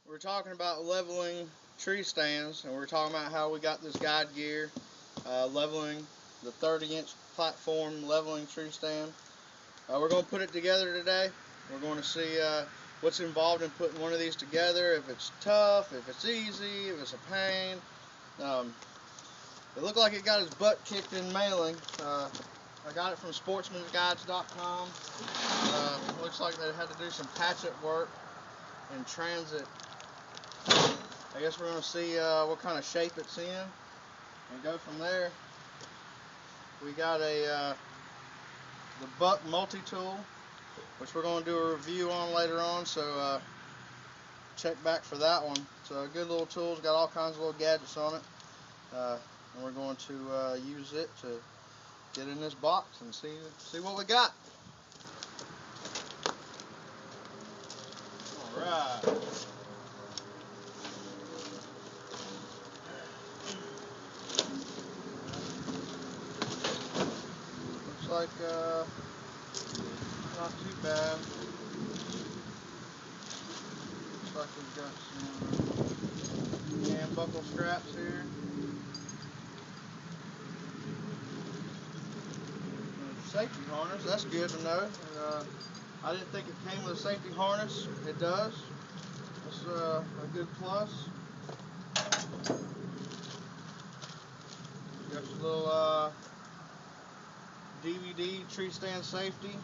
We're talking about leveling tree stands, and we're talking about how we got this guide gear, leveling the 30-inch platform leveling tree stand. We're going to put it together today. We're going to see what's involved in putting one of these together, if it's tough, if it's easy, if it's a pain. It looked like it got its butt kicked in mailing. I got it from sportsmansguides.com. Looks like they had to do some patch-up work in transit. I guess we're going to see what kind of shape it's in and go from there. We got the Buck multi-tool, which we're going to do a review on later on, so check back for that one. It's a good little tool. It's got all kinds of little gadgets on it, and we're going to use it to get in this box and see what we got. All right. Looks like not too bad. Looks like we've got some hand buckle straps here. Safety harness, that's good to know. I didn't think it came with a safety harness. It does. That's a good plus. Got your little DVD tree stand safety.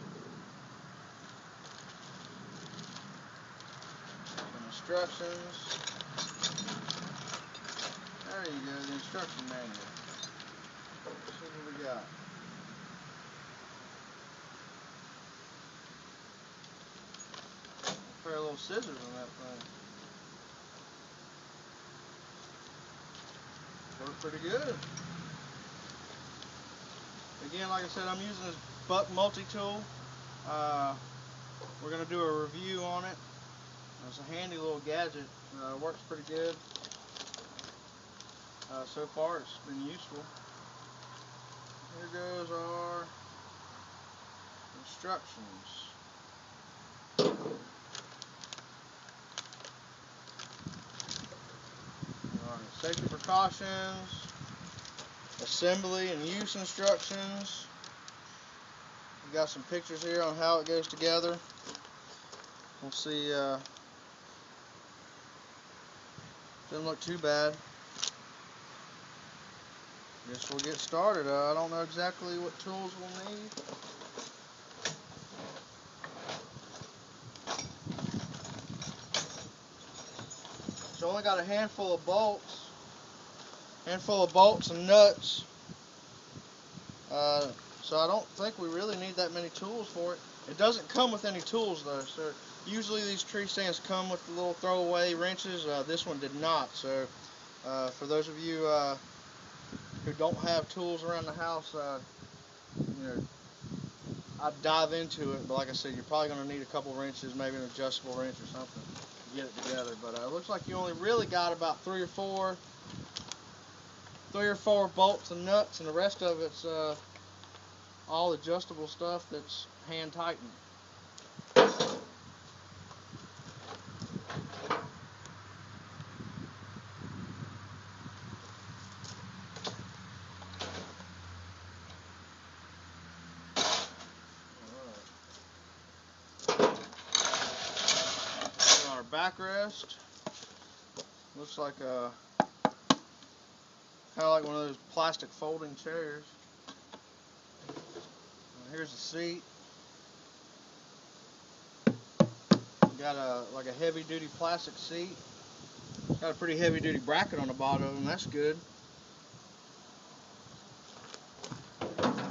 Some instructions. There you go, the instruction manual. Let's see what we got. A pair of little scissors on that thing. Works pretty good. Again, like I said, I'm using this Buck multi-tool. We're going to do a review on it. It's a handy little gadget. Works pretty good. So far, it's been useful. Here goes our instructions. Alright, safety precautions, assembly and use instructions. We got some pictures here on how it goes together. We'll see. Doesn't look too bad. Guess we'll get started. I don't know exactly what tools we'll need. It's only got a handful of bolts and nuts. So I don't think we really need that many tools for it. It doesn't come with any tools though. So usually these tree stands come with the little throwaway wrenches. This one did not. So for those of you who don't have tools around the house, I'd dive into it. But like I said, you're probably going to need a couple wrenches, maybe an adjustable wrench or something to get it together. But it looks like you only really got about three or four bolts and nuts, and the rest of it's all adjustable stuff that's hand tightened. Our backrest looks like kind of like one of those plastic folding chairs. Here's the seat. Got like a heavy duty plastic seat. Got a pretty heavy duty bracket on the bottom, and that's good. And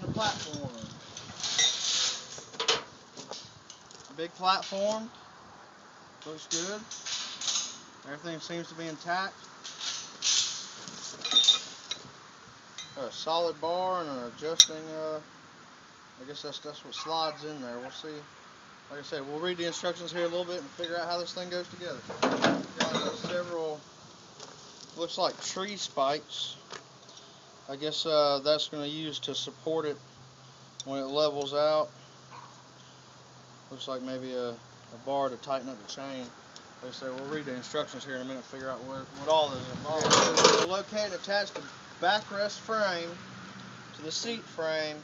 the platform. Big platform. Looks good. Everything seems to be intact. Got a solid bar and an adjusting, I guess that's what slides in there. We'll see. Like I said, we'll read the instructions here a little bit and figure out how this thing goes together. Got several, looks like tree spikes. I guess that's going to use to support it when it levels out. Looks like maybe a a bar to tighten up the chain. Like I said, we'll read the instructions here in a minute, figure out what all is involved. Okay, so we'll locate and attach the backrest frame to the seat frame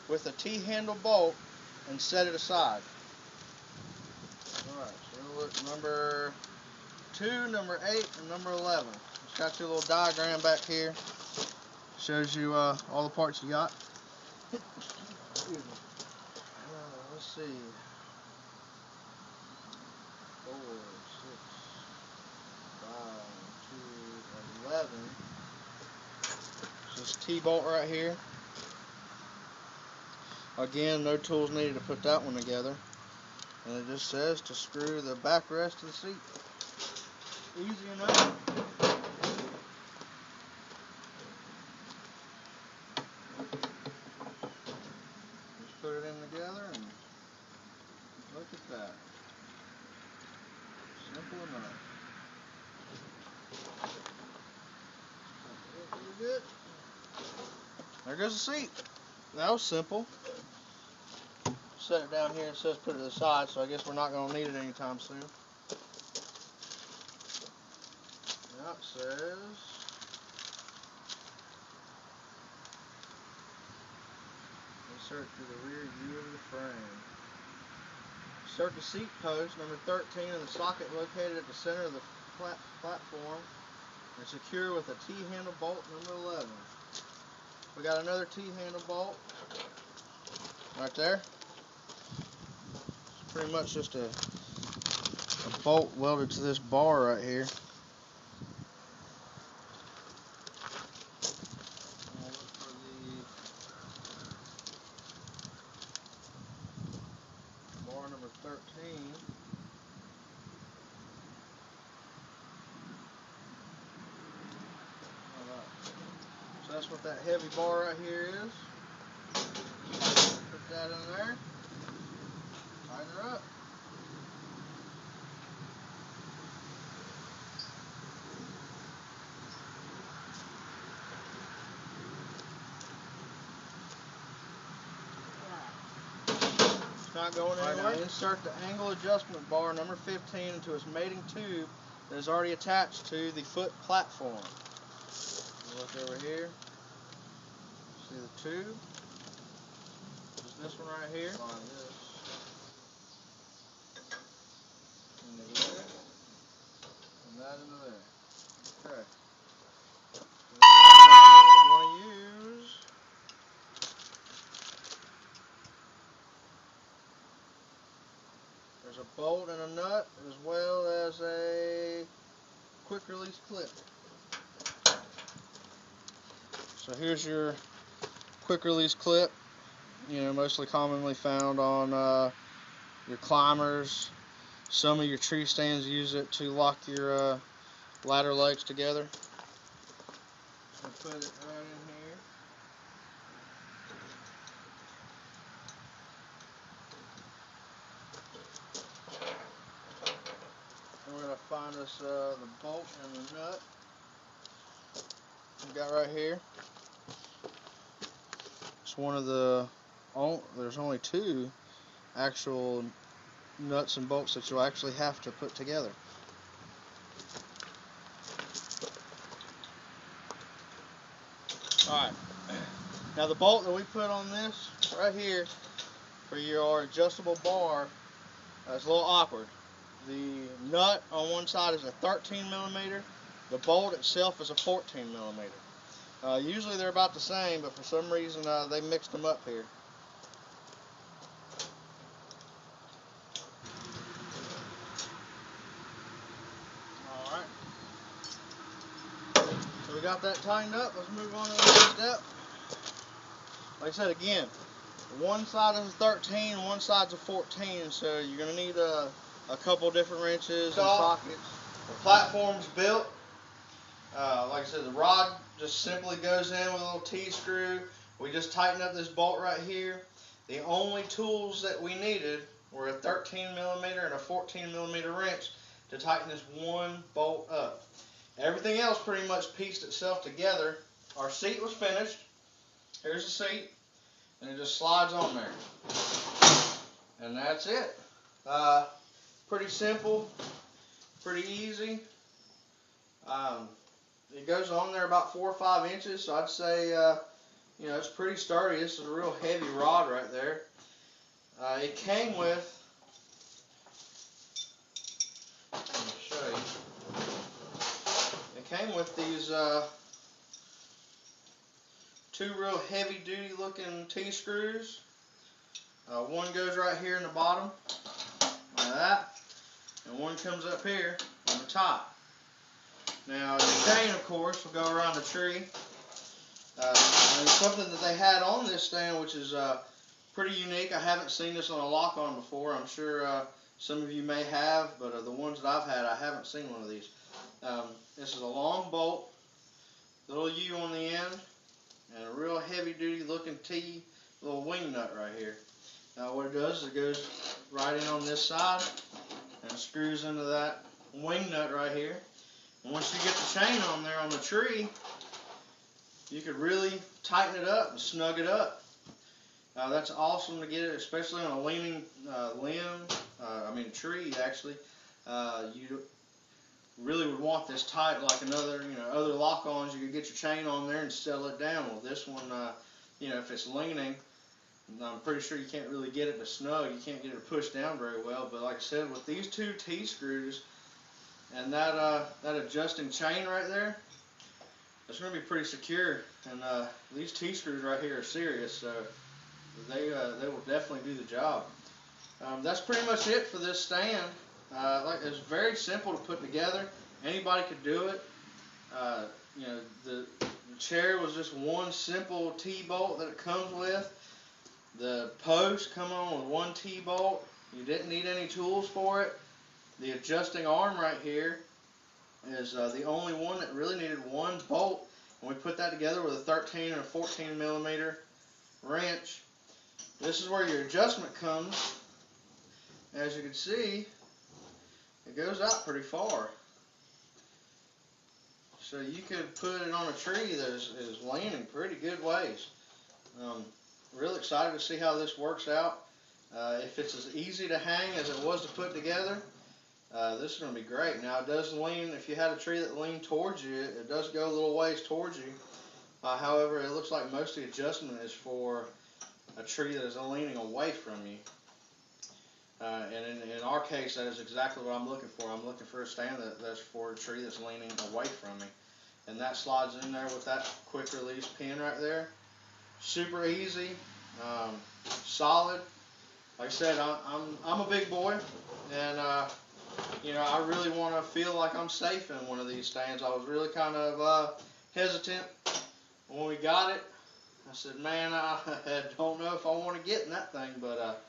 with a T-handle bolt and set it aside. Alright, so we'll look number 2, number 8, and number 11. It's got your little diagram back here. Shows you all the parts you got. Excuse me. Let's see. 4, 6, 5, 2, 11. This T-bolt right here. Again, no tools needed to put that one together. And it just says to screw the backrest of the seat. Easy enough. Just put it in together and look at that. Simple enough. Pretty good. There goes the seat. That was simple. Set it down here. It says put it to the side, so I guess we're not going to need it anytime soon. Now it says insert through the rear view of the frame. Insert the seat post number 13 in the socket located at the center of the platform and secure with a T-handle bolt number 11. We got another T-handle bolt right there. It's pretty much just a bolt welded to this bar right here. I'll look for the bar number 13. So that's what that heavy bar right here is. Put that in there. Tighten her up. It's not going anywhere. Insert the angle adjustment bar number 15 into its mating tube that is already attached to the foot platform. Look over here. See the tube? There's this one right here. Line this. Into there. And that into there. Okay. We're going to use there's a bolt and a nut as well as a quick release clip. So here's your quick release clip, you know, mostly commonly found on your climbers. Some of your tree stands use it to lock your ladder legs together. So put it right in here. And we're going to find us the bolt and the nut we got right here. It's one of the, there's only 2 actual nuts and bolts that you'll actually have to put together. Alright, now the bolt that we put on this right here for your adjustable bar is a little awkward. The nut on one side is a 13mm, the bolt itself is a 14mm. Usually they're about the same, but for some reason they mixed them up here. Alright. So we got that tightened up. Let's move on to the next step. Like I said again, one side is a 13 and one side's a 14, so you're going to need a couple different wrenches and sockets. The platform's built. Like I said, the rod just simply goes in with a little T-screw. We just tightened up this bolt right here. The only tools that we needed were a 13mm and a 14mm wrench to tighten this one bolt up. Everything else pretty much pieced itself together. Our seat was finished. Here's the seat, and it just slides on there. And that's it. pretty simple, pretty easy. It goes on there about 4 or 5 inches, so I'd say, you know, it's pretty sturdy. This is a real heavy rod right there. It came with, let me show you, it came with these 2 real heavy duty looking T-screws. One goes right here in the bottom, like that, and one comes up here on the top. Now the chain, of course, will go around the tree. And something that they had on this stand, which is pretty unique. I haven't seen this on a lock-on before. I'm sure some of you may have, but the ones that I've had, I haven't seen one of these. This is a long bolt, little U on the end, and a real heavy-duty looking T, little wing nut right here. Now what it does is it goes right in on this side and screws into that wing nut right here. And once you get the chain on there on the tree, you could really tighten it up and snug it up. That's awesome to get it, especially on a leaning tree actually. You really would want this tight like another, other lock-ons. You could get your chain on there and settle it down. Well, this one, if it's leaning, I'm pretty sure you can't really get it to snug. You can't get it to push down very well. But like I said, with these 2 T-screws and that adjusting chain right there, it's going to be pretty secure. And these T-screws right here are serious, so they will definitely do the job. That's pretty much it for this stand. It's very simple to put together. Anybody could do it. The chair was just one simple T-bolt that it comes with. The posts come on with one T-bolt. You didn't need any tools for it. The adjusting arm right here is the only one that really needed one bolt. And we put that together with a 13 and a 14 millimeter wrench. This is where your adjustment comes. As you can see, it goes out pretty far. So you could put it on a tree that is leaning pretty good ways. Really excited to see how this works out. If it's as easy to hang as it was to put together, this is going to be great. Now it does lean, if you had a tree that leaned towards you, it does go a little ways towards you. However, it looks like most of the adjustment is for a tree that is leaning away from you. And in our case, that is exactly what I'm looking for. I'm looking for a stand that's for a tree that's leaning away from me. And that slides in there with that quick release pin right there. Super easy, solid. Like I said, I'm a big boy, and I really want to feel like I'm safe in one of these stands. I was really kind of hesitant when we got it. I said, man, I don't know if I want to get in that thing, but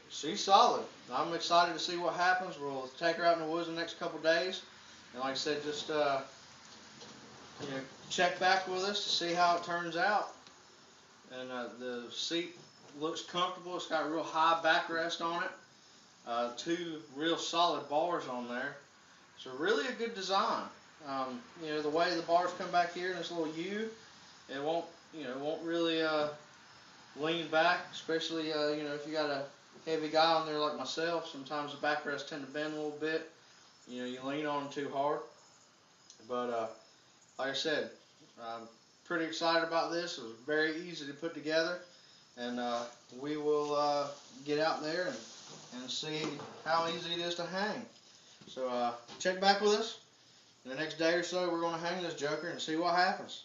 she's solid. I'm excited to see what happens. We'll take her out in the woods in the next couple days, and like I said, just check back with us to see how it turns out. And the seat looks comfortable. It's got a real high backrest on it. 2 real solid bars on there. So really a good design. The way the bars come back here in this little U, it won't really lean back, especially if you got a heavy guy on there like myself. Sometimes the backrests tend to bend a little bit. You lean on them too hard. But like I said, I'm pretty excited about this. It was very easy to put together, and we will get out there and see how easy it is to hang. So check back with us. In the next day or so, we're going to hang this joker and see what happens.